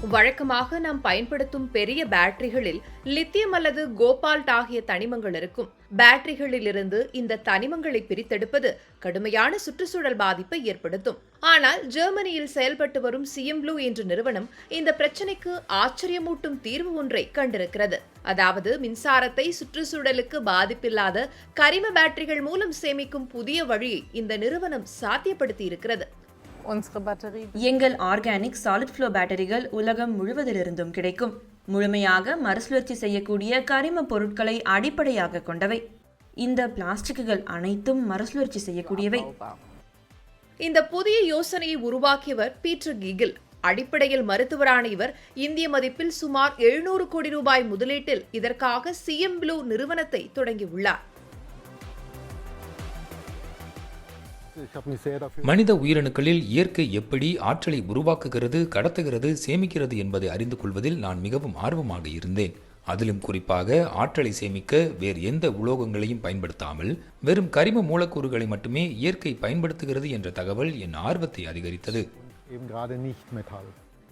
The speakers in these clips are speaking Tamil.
வழக்கமாக நாம் பயன்படுத்தும் பெரிய பேட்டரிகளில் லித்தியம் அல்லது கோபால்ட் ஆகிய தனிமங்கள் இருக்கும். பேட்டரிகளிலிருந்து இந்த தனிமங்களை பிரித்தெடுப்பது கடுமையான சுற்றுச்சூழல் பாதிப்பை ஏற்படுத்தும். ஆனால் ஜெர்மனியில் செயல்பட்டு வரும் சிஎம்ப்ளூ என்ற நிறுவனம் இந்த பிரச்சினைக்கு ஆச்சரியமூட்டும் தீர்வு ஒன்றை கண்டிருக்கிறது. அதாவது மின்சாரத்தை சுற்றுச்சூழலுக்கு பாதிப்பில்லாத கரிம பேட்டரிகள் மூலம் சேமிக்கும் புதிய வழியை இந்த நிறுவனம் சாத்தியப்படுத்தி இருக்கிறது. எங்கள் ஆர்கானிக் சாலிட் ஃப்ளோ பேட்டரிகள் உலகம் முழுவதிலிருந்தும் கிடைக்கும். முழுமையாக மறுசுழற்சி செய்யக்கூடிய கரிம பொருட்களை அடிப்படையாக கொண்டவை. இந்த பிளாஸ்டிக்குகள் அனைத்தும் மறுசுழற்சி செய்யக்கூடியவை. இந்த புதிய யோசனையை உருவாக்கியவர் பீட்டர் கீகில். அடிப்படையில் மருத்துவரான இவர் இந்திய மதிப்பில் சுமார் 700 கோடி ரூபாய் முதலீட்டில் இதற்காக சிஎம்ப்ளூ நிறுவனத்தை தொடங்கியுள்ளார். மனித உயிரணுக்களில் இயற்கை எப்படி ஆற்றலை உருவாக்குகிறது, கடத்துகிறது, சேமிக்கிறது என்பதை அறிந்து கொள்வதில் நான் மிகவும் ஆர்வமாக இருந்தேன். அதிலும் குறிப்பாக ஆற்றலை சேமிக்க வேறு எந்த உலோகங்களையும் பயன்படுத்தாமல் வெறும் கரிம மூலக்கூறுகளை மட்டுமே இயற்கை பயன்படுத்துகிறது என்ற தகவல் என் ஆர்வத்தை அதிகரித்தது.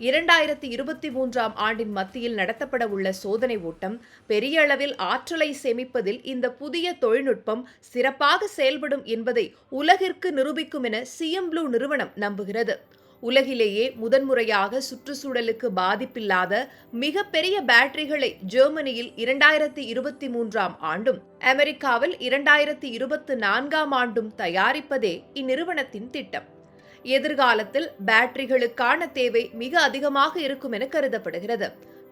2023 ஆண்டின் மத்தியில் நடத்தப்பட உள்ள சோதனை ஓட்டம் பெரிய அளவில் ஆற்றலை சேமிப்பதில் இந்த புதிய தொழில்நுட்பம் சிறப்பாக செயல்படும் என்பதை உலகிற்கு நிரூபிக்கும் என சிஎம்ப்ளூ நிறுவனம் நம்புகிறது. உலகிலேயே முதன்முறையாக சுற்றுச்சூழலுக்கு பாதிப்பில்லாத மிகப்பெரிய பேட்டரிகளை ஜெர்மனியில் 2023 ஆண்டும் அமெரிக்காவில் 2024 ஆண்டும் தயாரிப்பதே இந்நிறுவனத்தின் திட்டம். எதிர்காலத்தில் பேட்டரிகளுக்கான தேவை மிக அதிகமாக இருக்கும் என கருதப்படுகிறது.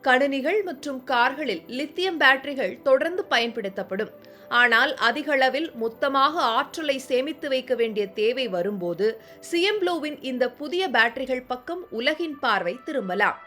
கணினிகள் மற்றும் கார்களில் லித்தியம் பேட்டரிகள் தொடர்ந்து பயன்படுத்தப்படும். ஆனால் அதிக அளவில் மொத்தமாக ஆற்றலை சேமித்து வைக்க வேண்டிய தேவை வரும்போது சிஎம்ப்ளூவின் இந்த புதிய பேட்டரிகள் பக்கம் உலகின் பார்வை திரும்பலாம்.